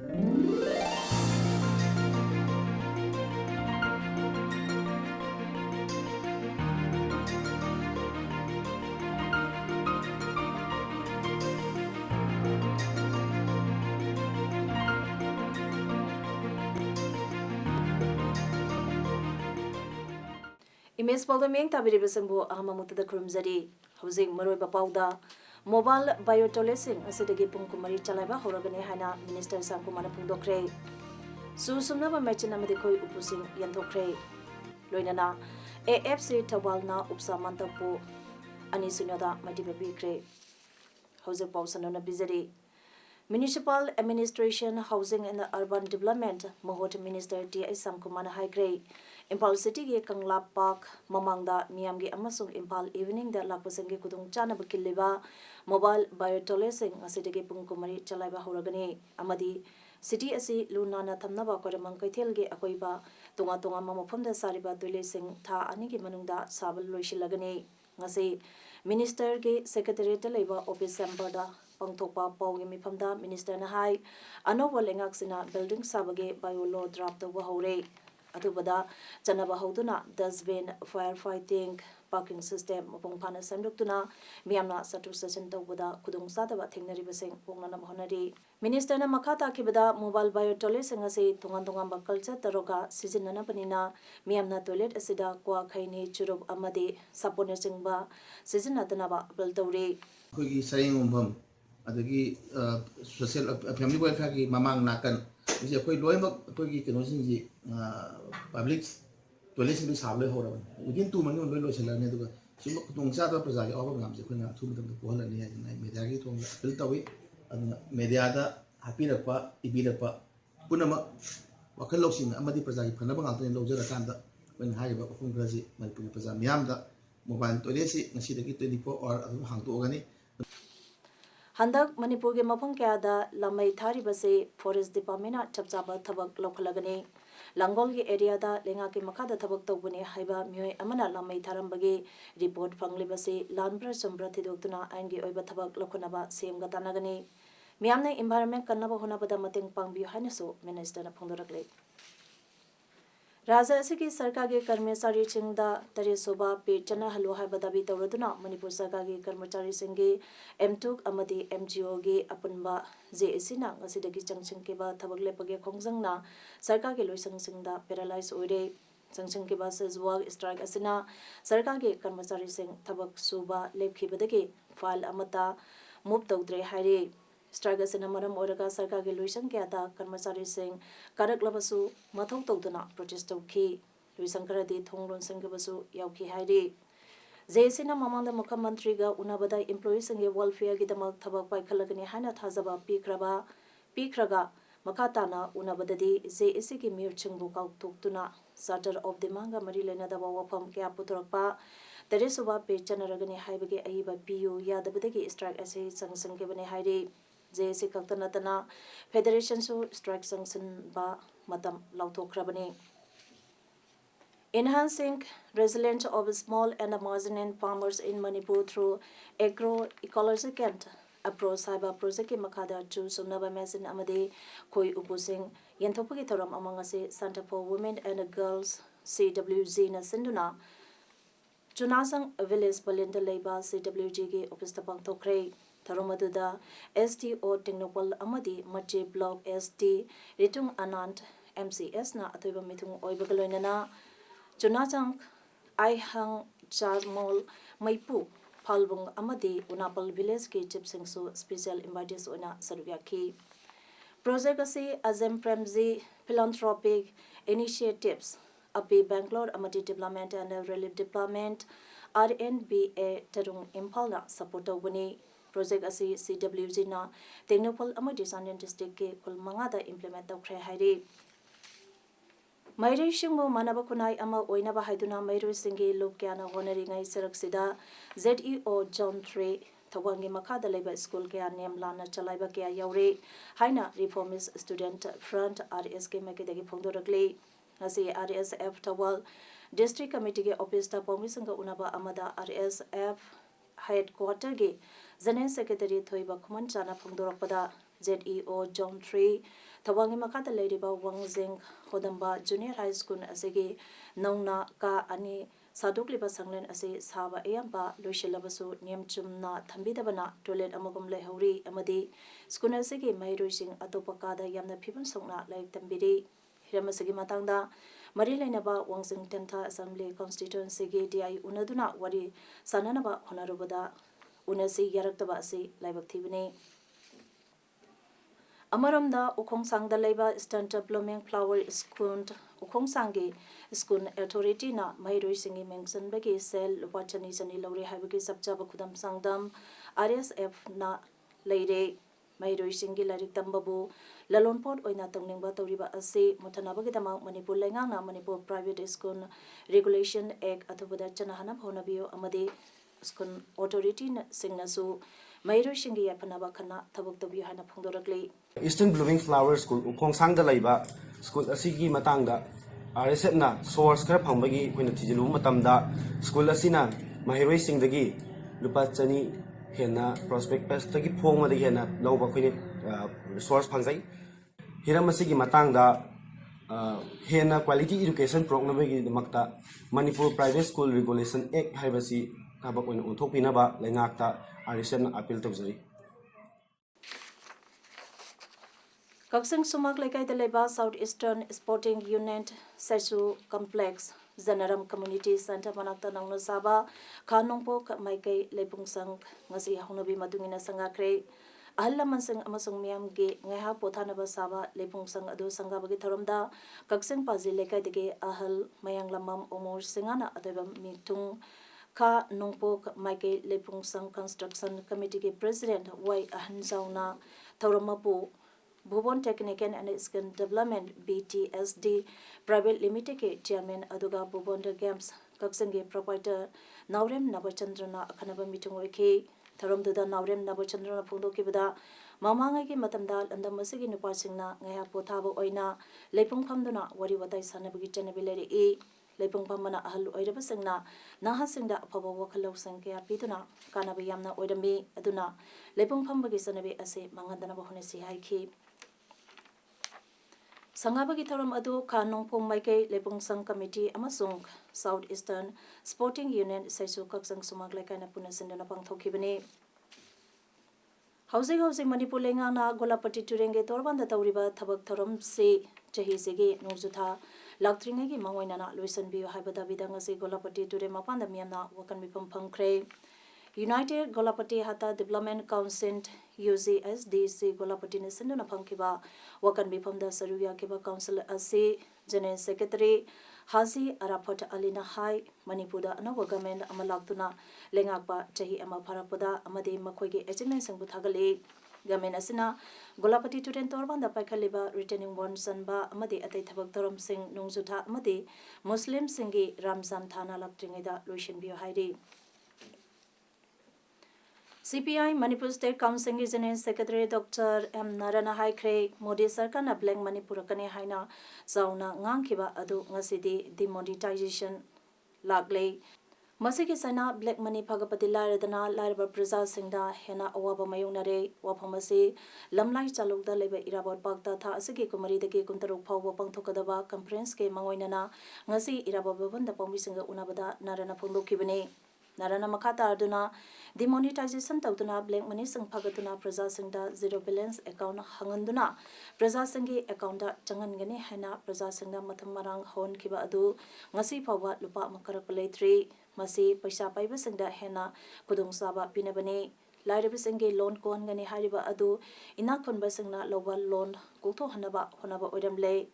Image Paodam tabiribasambu ahamamutada kurumzari housing maroi bapauda mobile biotolesing asidagi pungkumari chalaiba horagani haina minister sangkumana pungdokre su sumnaba machina madikoi upusing yandokre loinana AFC tawalna upsamantapu ani sunyoda matibabikre housing pausanona bizari Municipal Administration, Housing and Urban Development, Mahot Minister D. Samkumana Haigre, Impal City ge Kanglap Park, Mamangda, Miamgi Amasung Impal Evening the Lapasangi Kudung Chana Bakiliba, Mobile Biotolesing, Asidagi Pungkumari Chalaiba Horagani, Amadi, City Asi Lunana Tamnaba Kodamang Kaitelge Akoiba, Tunga Tunga Mamapunda Sariba Tulesing, Ta Aniki Manunda, Sabal Lushilagani, Ngasi, Minister ge Secretary Labor Office Sambada. Pangtokpa Paugi Mipamda Minister Nahai Anoba Lengaksina Building Sabage Biolo Drop the Wahore Atubada Janaba Hoduna Dustbin Firefighting Parking System Pongpana Sanduktuna Miamna Satu Session Tawada Kudung Sadaba Tingnaribasing Pongana Honari Minister Namakata Kibada Mobile Biotolesing Asi Tungandungamba Culture Taroga Season Nanapanina Miamna Toilet Asida Kwa Kaini Churub Amadi Sapone Singba Season Natanaba Baldore adagi social family welfare ki mamang nakan je koi loimak koi ki keno sing ji public toilet sing sable ho rawan within 2 months loi loi sela ne duga sim tong cha da praja ki awam ngam je khona thu mutam ko hala ni na media ki thong bil tawi aduna media da happy rakpa ibi rakpa punama wakal loksing amadi praja ki phana bang atne lojara kanda when hai ba khung graji manipur praja miyam da mobile toilet si ngasi da ki 24 hour adu hang to ogani Handak Manipur ge mapang kya da lamai thari base Forest Department na chapchaba thabak lokhalagani Langol ge area da lenga ke makada thabak tawbune haiba myoi amana lamai tharambage report phangli base lanbra sombra thidoktuna ain ge oiba thabak lokhanaba semga tanagani miyamna environment kannaba honabada mateng pangbi hainaso minister na phongdorakle Raja Asiki Sarkar ge Karmachari Chingda Tare Soba Pe Chana Halu Hai Badabi Tawraduna Manipur Sarkar ge Karmachari Singhe M2 Amadi MGO ge Apunba JAC na Ngasidagi Changching ke ba Thabak Lepage Khongjangna Sarkar ge Loisang Singda paralyze oire Changching ke ba Sejwag strike asina Sarkar ge Karmachari Singh Thabak Suba Lepkhibadagi file amata move tawdre haire Strike asina maram oraga Sarkar ge Loisang ke ata Karmachari Singh Karak labasu mathong tawduna protest tawki Loisang karadi thonglon singbasu yauki haire JAC-na mamangda Mukhyamantri ga unabada employees nge welfare gi damak thabak paikhalagani haina thajaba pikraga makatana unabadadi JAC gi mirchingbu kautuktuna Charter of the Manga Mari Lena da wafam kya puturakpa Teresuba pe chanaragani haibage aiba PU yadabadagi strike ase sangsang ke bane haire JAC kaktanatana Federation su strike sanction ba matam lauthokrabani Enhancing resilience of small and marginal farmers in Manipur through agro-ecological approach cyber project ki makada chu sumnaba machine amade koi upusing yentopagi thoram among ase Center for Women and Girls CWG na sinduna Chunasang village Balinda Leba CWG ge office tapang thokre Tharomaduda STO Technopol Amadi Machi Block ST Ritung Anand MCS na atoiba mithung oibagaloinana Chunasang I hang Charmol Maipu Palbung Amadi Unapal Village ki Chipsing su special invitees ona Sarubyaki Project asi Azem Premzi Philanthropic Initiatives Api Bangalore Amadi Development and Relief Development RNBA Tarung Impala support wani Project asi CWG na Technopol Amadi Sandian District ke kul mangada implement tawkhre hairi Mairei Shingmo Manaba Kunai Ama Oinaba Haiduna Mairei Singi Lukiana Honori Ngai Seraksida ZEO John 3 Tawangi Makada Labor School Kea Name Lana Chalaiba Kea Yaure Haina Reformist Student Front RSK Makidagi Pongdorakli Asi RSF Tawal District Committee Office Tapomisanga Unaba Amada RSF Headquarter Ge Zanen Secretary Thoiba Kuman Chana Pongdorakpada ZEO Zone 3 Tawangi Makata Ladiba Wangzing Hodamba Junior High School asigi Nauna Ka Ani Saduk Liba Sanglen Asi Saba Ayamba Lushelabasu Niam Chumna Thambidabana Toilet Amagum Lehori Amadi School asigi Mahirushing Atopakada Yamna People Songna like Tambiri Hiramasagi Matanga Mari Lainaba Wangzing Tenta Assembly Constituency DI Unaduna Wari Sananaba Honorabada Unasi Yaraktaba Asi Laibak Tibini Amaramda Ukongsangda Leba Eastern Blooming Flower School Ukongsangi School Authority na Mahiroi Singi Mengsan Bagi Sel Wachani Sani Lori Habiki Sabjaba Kudam Sangdam RSF na Leire Mahiroi Singi Larik Tambabu Lalonpot Oina Tongning Toriba Asi Mutanabagi Dama Manipur Lengana Manipur Private School Regulation Act Atubada Chanahanab Honabio Amadi School Authority Singnasu Mahiroi Singi Yapanaba Kana Tabuk Tabi Hana Pungdorakli Eastern Blooming Flower School Ukongsangda Laiba School asigi matangda RSF na source kara phambagi koina thijilu matamda school asina mahiroi singdagi lupa chani hena prospectus tagi phongma dagi hena lawba koine resource phangjai hiram asigi matangda hena quality education prognabagi makta Manipur Private School Regulation Act haibasi kabak koina onthokpinaba laingakta RSF na appeal tawjari Kaksing Sumak Lekai Deleba Southeastern Sporting Unit Sesu Complex Zanaram Community Center Manakta Nangno Saba Kanongpok Maikai Lepungsang Ngasi Honobi Matungina Sangakre Ahla Mansang Amasung Miam Ge Ngaha Pothanaba Saba Lepungsang Adu Sangabagi Tharomda Kaksing Pazi Lekai Dege Ahal Mayang Lamam Omor Singana Adebam Mitung Ka Nongpok Maikai Lepungsang Construction Committee President Y Ahanzauna Thauromapu Bhuban Technical and Skill Development BTSD Private Limited ke Chairman Aduga Bhuban Games Kaksangi Proprietor Naurem Nabachandrana Akanaba meeting wiki Tharom Duda Naurem Nabachandrana Pundo Kibada Mamanga ki Matamdal and the Masigi Nupasingna Ngaya Potabo Oina Lepung Pamduna Wari Watai Sanabigi Janabilari E Lepung Pamana Ahal Oidabasingna Nahasingda Pabo Wakalo Sankia Pituna Kanabayamna Oidami Aduna Lepung Pambagi Sanabi Ase Mangandana Bahonesi Haiki Sangabagi Tharam Adu Kanongpong Maikei Lepungsang Committee Amasung Southeastern Sporting Union Saisu Kaksang Sumak Lekana Punasindana Pangthokibani Housing Manipur Lengana Golapati Turenge Torbanda Tauriba Tabak Tharam Se Chahi Segi Nuzutha Laktringagi Mangoinana Luisan Bio Habada Vidangasi Golapati Ture Mapanda Miana Wakan Mipam Pangkre United Golapati Hata Development Council UCSDC Golapati Nisinduna Pankiba Wakan Bipamda Saruya Kiba Council Asi General Secretary Hazi Arafat Alina Hai Manipuda Anawa Government Amalaktuna Lengakba Chahi Ama Parapoda Amadi Makoigi Achievement Sangbu Thagali Gamen Asina Golapati Turen Torbanda Paikaliba Returning One Sanba Amadi Atai Thabak Toram Singh Nungzutha Amadi Muslim Singi Ramzan Thana Laktringida Lucian Bio Haidi CPI Manipur State Council General Secretary Dr. M. Narana Haikre Modi Sarkana Blank Manipur Kane Haina Zauna Ngangkiba Adu Ngasidi Demonetization Lagley Masiki Sana Black Money Pagapati Laradana Laraba Praza Singda Hena Awaba Mayunare Wapamasi Lamlai Chalukda Leba Irabot Bagda Tha Asiki Kumari Deki Kuntaruk Pawa Pangthokadaba Conference Ke Mangoinana Ngasi Iraba Babanda Pomisinga Unabada Narana Pundokibani Narana Makata Arduna Demonetization Tautuna Black Money Sing Pagatuna Praza Singda Zero Balance Account Hanganduna Praza Singi Account Changangani Hena Praza Singda Mathamarang Hon Kiba Adu Ngasi Pawa Lupa Makarapale 3 Masi Paisa Paiba Singda Hena Kudung Saba Pinabani Lairabi Singi Loan Kon Gani Hariba Adu Inakon Basingna Lowa Loan Kuto Hanaba Honaba Odamle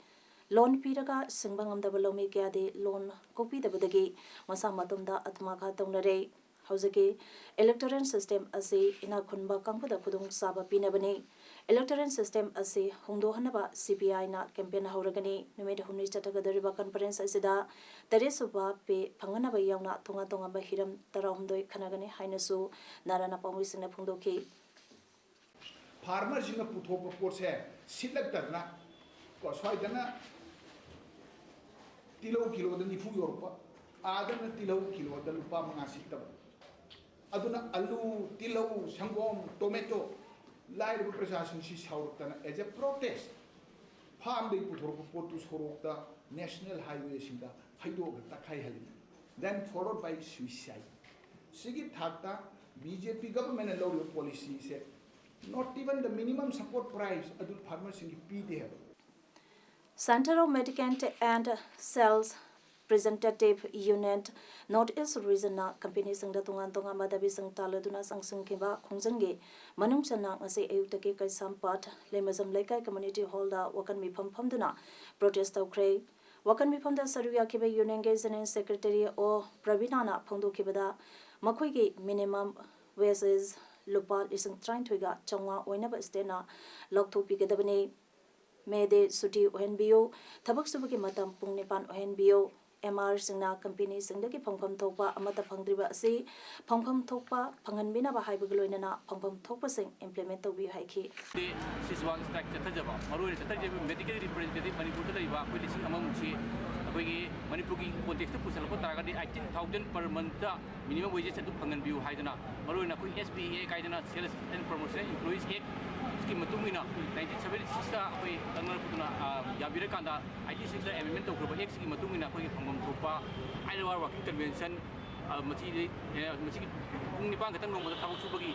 Loan Piraga Singbangam Dabalomi Gadi Loan Kopi Dabadagi Masa Matumda Atmaka Tonare Hausaki Electoral System Asi Inakunba Kampuda Kudung Saba Pinabani Electoral System Asi Hundo Hanaba CPI na campaign Hauragani Numid Huni Chatagariba Conference Asida Teresuba Pe Panganaba Yauna Tonga Tonga Bahiram Taramdo Kanagani Hainasu Narana Pamusina Pundoki Farmers in a Putopa Porse, Silakana, Coswaidana Tilo kilo the Nifu Europa, Adana Tilo kilo the Lupa Manasita. Aduna Alu, Tilo, Sangom, Tomato, लाइव प्रशासन से सौरतना as a protest form दे पुथोरक पोतु सोरोकता national highway सिंदा फाइदोग तखाई हलि देन फॉलोड बाय सुसाइड सिगी थाकता बीजेपी गवर्नमेंट लो पॉलिसी से not even the minimum support price adult farmers in PD have. Center of Medicant and Cells Representative Unit Northeast Region na company sang da tungan tonga madabi sang taladuna sang sungkiba khongjangge manung chana ngase ayutake kai sampat lemazam laikai community hall da wakan mi pham duna protest tawkre wakan mi pham da saruya kibe union general secretary o Pravina na phongdo kibada makhoi gi minimum wages lupa lisang trying to ga changwa oinaba stena lokthop pigedabani mede suti ohenbio thabak subaki matam pung nipan ohenbio MR singna company singdagi phangpham thokpa amata phangdriba asi phangpham thokpa phanganbina ba haibagloina na phangpham thokpa sing implement to bi haiki siswang strike chatajaba maroi chatajaba medical representative manipur da iba koi lising amam chi akoigi manipur gi context ta pusal ko taragadi 18000 per month da minimum wages atu phangan biu haidana maroi na koi SBA kaidana sales and promotion employees act ski matungina 1976 da koi angar putuna yabira kanda 86 da amendment to group act ski matungina koi phangam thopa aidawar working convention machi pung nipan katang nong da thabak subagi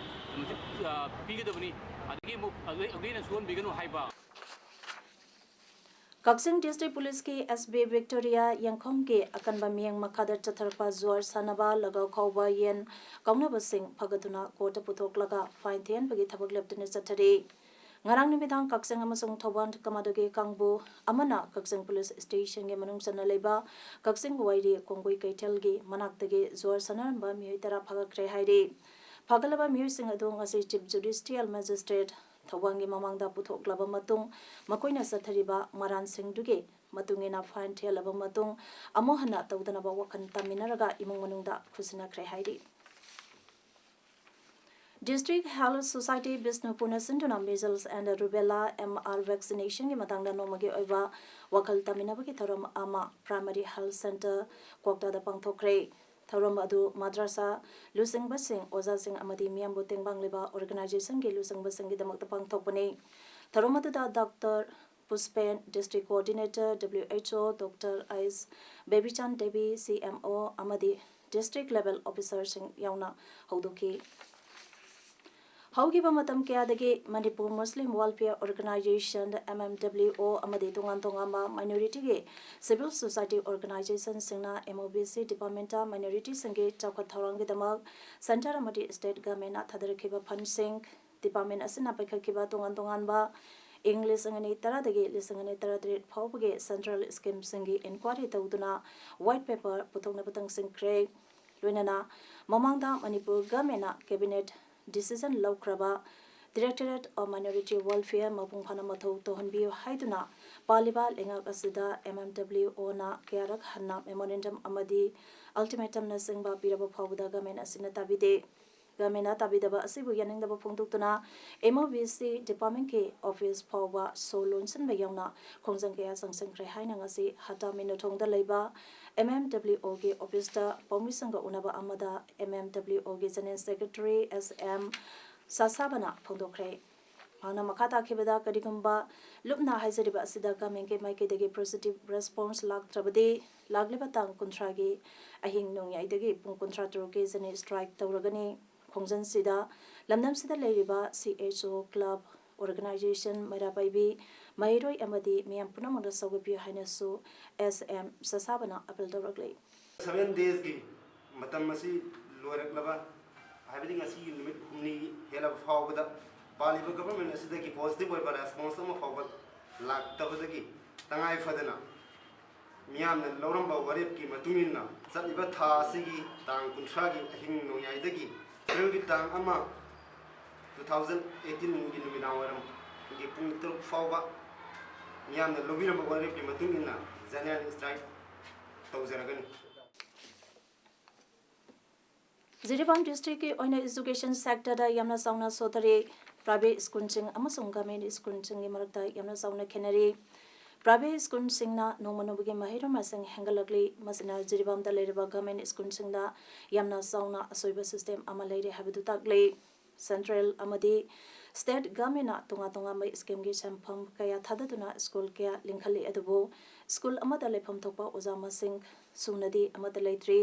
pigedabani adagi mo again suon biganu haiba Kaksing District Police ki SB Victoria Yangkhom ke akanba miyang makadar chatharpa zuar sanaba lagaw khawba yen kaunaba sing phagatuna court puthok laga fine thian bagi thabak leptene chathari ngarang nimidang Kaksing amasung Thoban kamadoge kangbu amana Kaksing Police Station ge manung sana leba Kaksing wairi kongoi kaithel ge manaktage zuar sanaramba miyoi tara phagakre hairi phagalaba miyoi sing adu ngasi Chief Judicial Magistrate Thawanggi mamangda puthoklaba matung makoina sathariba maran singduge matungena fine thelaba matung amohana tawdanaba wakhan taminaraga imung manungda khusina khre hairi District Health Society Bisnupuna Sinduna measles and rubella MR vaccination gi matangda nomagi oiba wakal taminabagi thoram ama primary health center kokta da pangthokre Tharam adu madrasa lusing basing oza sing amadi miyambu tengbang leba organization ge lusing basing gi damak tapang thokpani Tharam adu da Dr. Puspen District Coordinator WHO Dr. Ice Babychan Devi CMO amadi district level officer sing yauna haudoki Haugiba matam kayadagi Manipur Muslim Welfare Organization MMWO amadi tungan tongama minority ge civil society organization singna MOBC department minority singe chawkhat thawrangi damak center amadi state government athadarkiba fund sing department asina paikhakiba tungan ba English angani taradagi lisangani taradret phawbage central scheme singi inquiry tawduna white paper puthokna patang sing kre loinana mamangda Manipur government cabinet decision laukraba Directorate of Minority Welfare mapung phana mathau tohanbiu haiduna paliba lengak asida MMWO na kyarak hanna memorandum amadi ultimatum na singba piraba phawda gamen asina tabide gamena tabidaba asibu yaningdaba phongduktuna MOBC department ke office phawba solonsan bayawna khongjang kya sangsangkre haina ngasi hata minotongda leiba MMWO ke office ta permission ga unaba amada MMWO ke general secretary SM Sasabana phongdokre Mana makata kibada karigumba lupna haizariba asida kamenke maike dege positive response laktrabade lagliba tang kontragi ahing nongyai dege pung kontra troke zane strike tawragani khongjan sida lamnam sida leiriba CHO club organization marabaibi mairoi amadi miyam punamada sawbi hainasu SM Sasabana apel tawragle 7 days gi matam masi loraklaba habiding asi limit humni hela fawbada Paliba government asidagi positive oiba response ama fawbal laktabadagi tangai fadana miyamna loramba warep ki matungina saliba tha asigi tang kuntragi ahing nongyai April tang ama 2018 ngi lumina waram ngi pung truk fawba miyamna lobiramba warep ki matungina general strike tawzaragani Ziribam district ke oina education sector da yamna sauna sotare private school ching amasung government school ching gi marakta yamna sauna khenari private school sing na nomanobugi mahiro masing hangalagli masina Ziribam da leriba government school sing da yamna sauna asoiba system ama leire habidu takle central amadi state government tunga mai scheme gi sampham kaya thadaduna school kaya lingkhali adubu school amada lepham thokpa oza masing sunadi amada leitri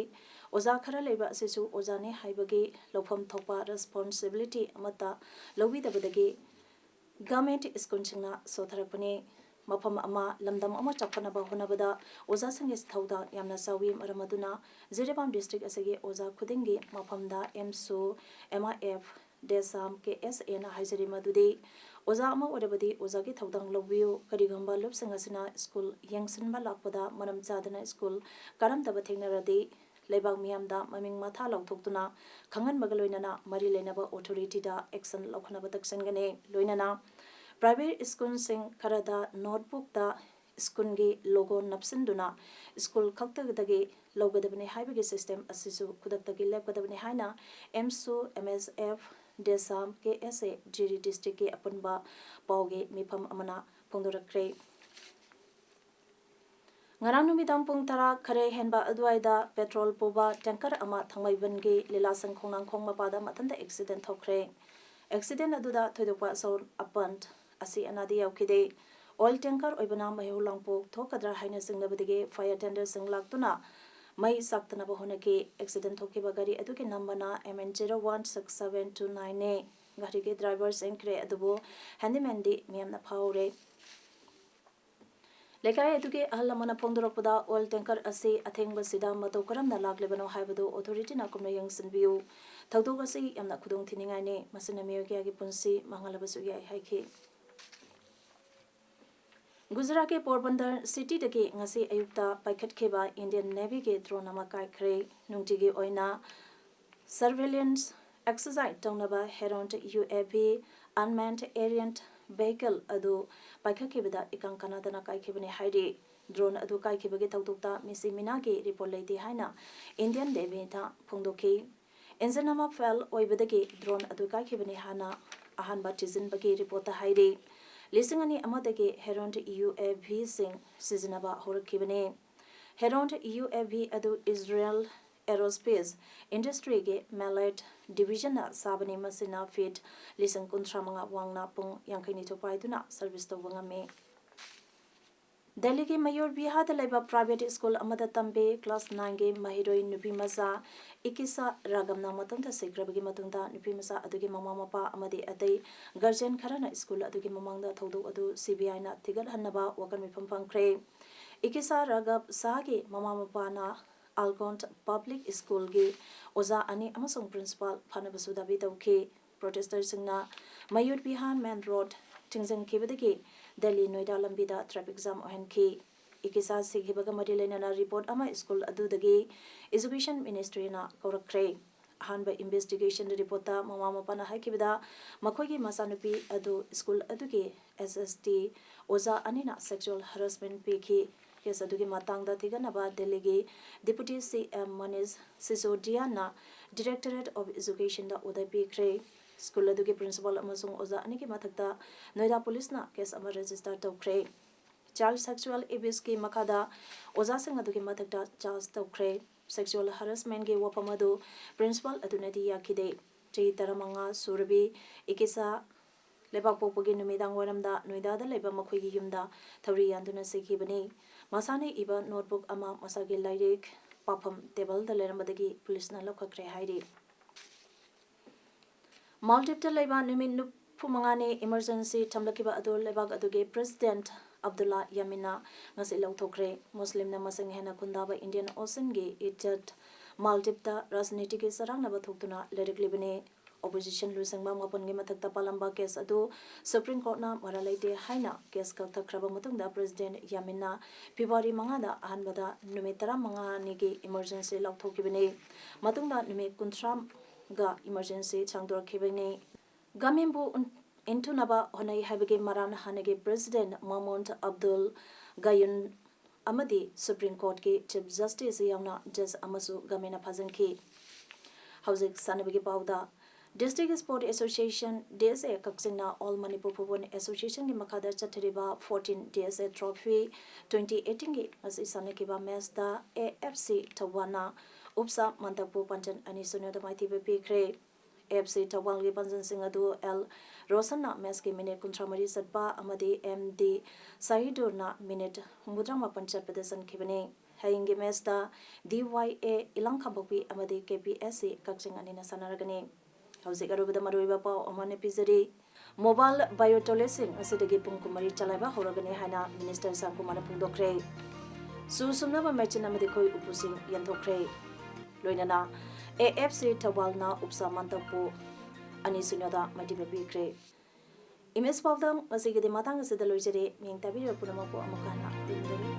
oza khara leba asisu oza ne haibagi lopham thokpa responsibility amata lobi dabadagi government school singna sotharakpani mafam ama lamdam ama chaphanaba honabada oza sange thauda yamna sawi maramaduna Jirebam district asagi oza khudingi mafamda MSU MIF desam KSA na haijari madudi oza ama odabadi oza gi thaudang lobiyo karigamba lobsanga sina school yangsin ba lakpada manam chadana school karam taba thengnaradi leibang miyamda maming matha lauthokduna khangan magaloinana mari lenaba authority da action laukhanaba taksangane loinana private school sing karada notebook da school gi logo napsinduna school khaktagdagi logadabne haibagi system asisu kudaktagi lebgadabne haina MSU MSF desam KSA Jiri district ke apunba pauge mifam amana pongdorakre ngarang numidang pung tara khare henba adwaida petrol poba tanker ama thangmaiban ge lila sangkhongnang khongma pada matanda accident thokre accident aduda thoidokpa saur apant asi anadi yaukide oil tanker oibana mahulangpo thokadra haina singnabadege fire tender singlaktuna mai saktana bahonake accident thokiba gari aduke nambana MN016729 ne gari ke drivers enkre adubo handyman di miyamna phaure lekai aduke ahlamana pongdoropada oil tanker asi athengba sida mato karamna laglebano haibado authority na kumna yangsinbiu thawdog asi yamna khudong thiningai ne masina miyogia gi punsi mangalabasu gi haiki Gujarat ke Porbandar city dake ngasi ayukta paikhat kheba Indian Navy ke drone ama kai khre nungtigi oina surveillance exercise taunaba Heront UAV unmanned aerial vehicle adu paikhat khebada ikang kanadana kai khebane hairi drone adu kai khebage tawtukta misi minage report leiti haina Indian Navy tha phongdoki enjanama fail oibadagi drone adu kai khebane hana ahanba tizin bagi report ta hairi Lisingani amadagi Heront UAV sing sizinaba horakibane Heront UAV adu Israel aerospace industry ge Mallet division na sabani masina fit lisang kuntramanga wangna pung yangkaini topaiduna service to wangame Delhi ke Mayor Bihar da laiba private school amada tambe class 9 ge mahiroi nupi masa ikisa ragamna matungta segrabagi matungta nupi masa adugi mama mapa amadi adai guardian kharana school adugi mamangda thodok adu CBI na tigal hannaba wakan mifam pangkre ikisa ragab sage mama mapa na Algont public school ge oza ani amasong principal phanabasu dabi tawke protesters singna Mayor Bihar main road tingzang kebadagi Delhi Noida lambida traffic jam ohenki ikisa sighibaga marilena report ama school adudagi education ministry na korakre hanba investigation report ta mama mapana haikibida makhogi masanupi adu school adugi SST oza anina sexual harassment peki kes adugi matangda thiganaba Delhi gi deputy CM Manish Sisodia na directorate of education da udapi kre school adugi principal amasung oza aniki mathakta Noida police na case ama register tawkre child sexual abuse ki makada oza sing adugi mathakta charge tawkre sexual harassment ge wapamadu principal adunadi yakide chei taramanga surabi ikisa lebak popogi numidang waramda Noida da leba makhoi gi yumda thawri yanduna sekhibani masane iba notebook ama masagi lairik pafam table da lerambadagi police na lokhakre hairi Maldives laiba numin nupumangane emergency tamlakiba adu lebak aduge president Abdullah Yamina ngasi lauthokre muslim na masang hena kundaba Indian Ocean ge itat Maldives da rajniti ge sarang naba thoktuna lerik libane opposition lusangba mapon ge mathakta palamba case adu supreme court na maralaide haina case ka thakraba matungda president Yamina February mangada ahanbada nume 15 ni ge emergency lauthokibane matungda nume 13 ga emergency changdor khibane gamimbu intunaba honai habage maran hanage president Mahmoud Abdul Gayun amadi supreme court ke chief justice yamna judge amasu gamena phajanki hauzik sanabage pauda District Sport Association DSA Kaksingna All Manipur Football Association ki makada chathriba 14 DSA Trophy 2018 ki asi sanakiba match da AFC Tawana Upsa Mantakpu Panjan ani sunyo da maiti be pikre AFC Tawang li panjan singadu L Rosanna Meski minute Kuntramari Satpa Amadi MD Sahidurna minute Mudrama Panchapeda San Kibane Hayingi Mesta DYA Ilankabokpi Amadi KPSC Kakching Anina Sanaragani Hausi Garubada Maruiba Pao Amane Pizari Mobile Biotolising Asidagi Punkumari Chalaba Horagani Hana Minister Sankumana Pundokre Susumnaba Merchant Amadi Koi Upusing Yantokre Loinana AFC Tawalna Upsa Mantapu Anisunyada Matibabikre Imes Paodam Masigi de Matang Sidaloijere Ming Tabir Punamapo Amakana